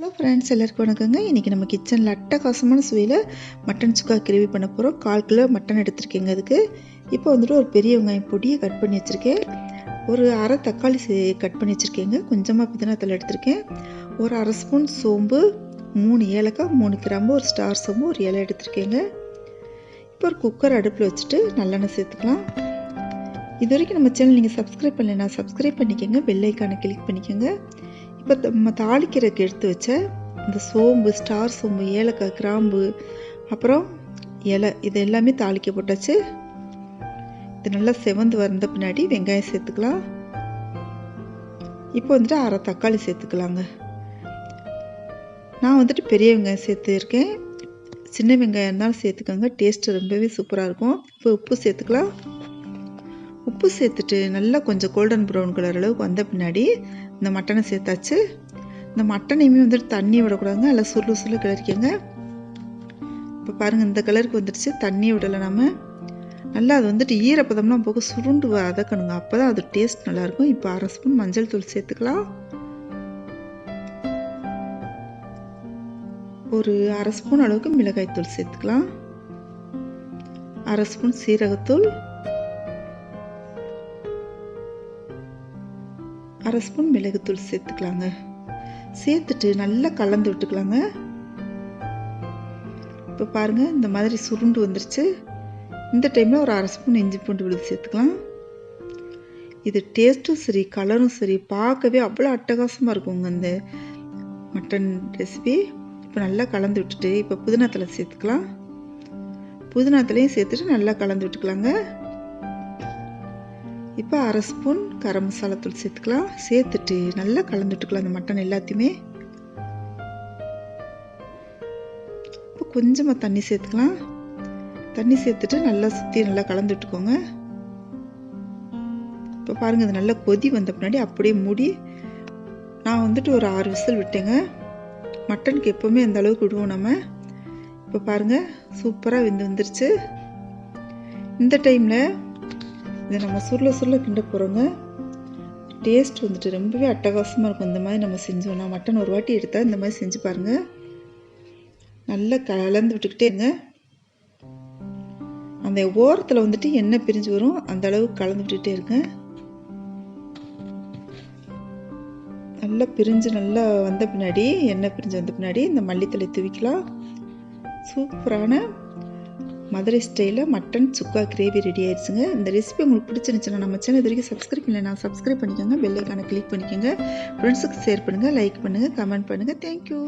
Hello friends, எல்லாருக்கும் வணக்கங்க. இன்றைக்கி நம்ம கிச்சனில் அட்டகாசமான சுவையில் மட்டன் சுக்கா கிரேவி பண்ண போகிறோம். 1/4 கிலோ மட்டன் எடுத்துருக்கேங்க. அதுக்கு இப்போ வந்துட்டு ஒரு பெரிய வெங்காயம் பொடியை கட் பண்ணி வச்சுருக்கேன். ஒரு அரை தக்காளி கட் பண்ணி வச்சுருக்கேங்க. கொஞ்சமாக புதினா தலை எடுத்திருக்கேன். ஒரு அரை ஸ்பூன் சோம்பு, 3 ஏலக்காய், 3 கிராம்பு, ஒரு ஸ்டார் சோம்பு, ஒரு இலை எடுத்திருக்கேங்க. இப்போ ஒரு குக்கர் அடுப்பில் வச்சுட்டு நல்லெண்ணெய் சேர்த்துக்கலாம். இது வரைக்கும் நம்ம சேனல் நீங்கள் சப்ஸ்கிரைப் பண்ணலைன்னா சப்ஸ்கிரைப் பண்ணிக்கோங்க. பெல் ஐக்கானை கிளிக் பண்ணிக்கோங்க. இப்போ நம்ம தாளிக்கிறதுக்கு எடுத்து வச்ச இந்த சோம்பு, ஸ்டார் சோம்பு, ஏலக்காய், கிராம்பு, அப்புறம் இலை, இது எல்லாமே தாளிக்க போட்டாச்சு. இது நல்லா செவந்து வந்த பின்னாடி வெங்காயம் சேர்த்துக்கலாம். இப்போ வந்துட்டு அரை தக்காளி சேர்த்துக்கலாங்க. நான் வந்துட்டு பெரிய வெங்காயம் சேர்த்துருக்கேன். சின்ன வெங்காயம் இருந்தாலும் சேர்த்துக்கோங்க, டேஸ்ட்டு ரொம்பவே சூப்பராக இருக்கும். இப்போ உப்பு சேர்த்துக்கலாம். உப்பு சேர்த்துட்டு நல்லா கொஞ்சம் கோல்டன் ப்ரௌன் கலர் அளவுக்கு வந்த பின்னாடி இந்த மட்டனை சேர்த்தாச்சு. இந்த மட்டனையுமே வந்துட்டு தண்ணி விடக்கூடாதுங்க, நல்லா சுருளு சுருளு கிளறிக்கங்க. இப்போ பாருங்கள், இந்த கலருக்கு வந்துடுச்சு. தண்ணி விடலை நம்ம. நல்லா அது வந்துட்டு ஈரப்பதம்லாம் போக சுருண்டு வதக்கணுங்க, அப்போ தான் அது டேஸ்ட் நல்லாயிருக்கும். இப்போ அரை ஸ்பூன் மஞ்சள் தூள் சேர்த்துக்கலாம். ஒரு அரை ஸ்பூன் அளவுக்கு மிளகாய் தூள் சேர்த்துக்கலாம். அரை ஸ்பூன் சீரகத்தூள், அரை ஸ்பூன் மிளகுத்தூள் சேர்த்துக்கலாங்க. சேர்த்துட்டு நல்லா கலந்து விட்டுக்கலாங்க. இப்போ பாருங்கள், இந்த மாதிரி சுருண்டு வந்துருச்சு. இந்த டைமில் ஒரு அரை ஸ்பூன் இஞ்சி பூண்டு விழுது சேர்த்துக்கலாம். இது டேஸ்ட்டும் சரி, கலரும் சரி, பார்க்கவே அவ்வளோ அட்டகாசமாக இருக்குங்க இந்த மட்டன் ரெசிபி. இப்போ நல்லா கலந்து விட்டுட்டு இப்போ புதினா தலை சேர்த்துக்கலாம். புதினா தலையும் சேர்த்துட்டு நல்லா கலந்து விட்டுக்கலாங்க. இப்போ அரை ஸ்பூன் கரம் மசாலா தூள் சேர்த்துக்கலாம். சேர்த்துட்டு நல்லா கலந்து விட்டுக்கலாம் இந்த மட்டன் எல்லாத்தையுமே. இப்போ கொஞ்சமாக தண்ணி சேர்த்துக்கலாம். தண்ணி சேர்த்துட்டு நல்லா சுற்றி நல்லா கலந்து விட்டுக்கோங்க. இப்போ பாருங்கள், இது நல்லா கொதி வந்த பின்னாடி அப்படியே மூடி நான் வந்துட்டு ஒரு 6 விசில் விட்டேங்க. மட்டனுக்கு எப்போவுமே அந்த அளவுக்கு விடுவோம் நம்ம. இப்போ பாருங்கள், சூப்பராக வந்துருச்சு. இந்த டைமில் இதை நம்ம சுருள கிண்ட போகிறோங்க. டேஸ்ட் வந்துட்டு ரொம்பவே அட்டகாசமாக இருக்கும். இந்த மாதிரி நம்ம செஞ்சோன்னா மட்டன் ஒரு வாட்டி எடுத்தால் இந்த மாதிரி செஞ்சு பாருங்கள். நல்லா கலந்து விட்டுக்கிட்டே இருங்க. அந்த ஓரத்தில் வந்துட்டு எண்ணெய் பிரிஞ்சு வரும், அந்த அளவுக்கு கலந்து விட்டுக்கிட்டே இருங்க. நல்லா பிரிஞ்சு நல்லா வந்த பின்னாடி, எண்ணெய் பிரிஞ்சு வந்த பின்னாடி இந்த மல்லித்தலை தூவிக்கலாம். சூப்பரான மதுரை ஸ்டைலில் மட்டன் சுக்கா கிரேவி ரெடி ஆயிடுச்சுங்க. இந்த ரெசிபி உங்களுக்கு பிடிச்சிருந்துச்சுன்னா நம்ம சேனல் இது வரைக்கும் சப்ஸ்கிரைப் பண்ணலைன்னா சப்ஸ்கிரைப் பண்ணிக்கோங்க. பெல் ஐக்கானை கிளிக் பண்ணிக்கோங்க. ஃப்ரெண்ட்ஸுக்கு ஷேர் பண்ணுங்கள், லைக் பண்ணுங்கள், கமெண்ட் பண்ணுங்கள். தேங்க்யூ.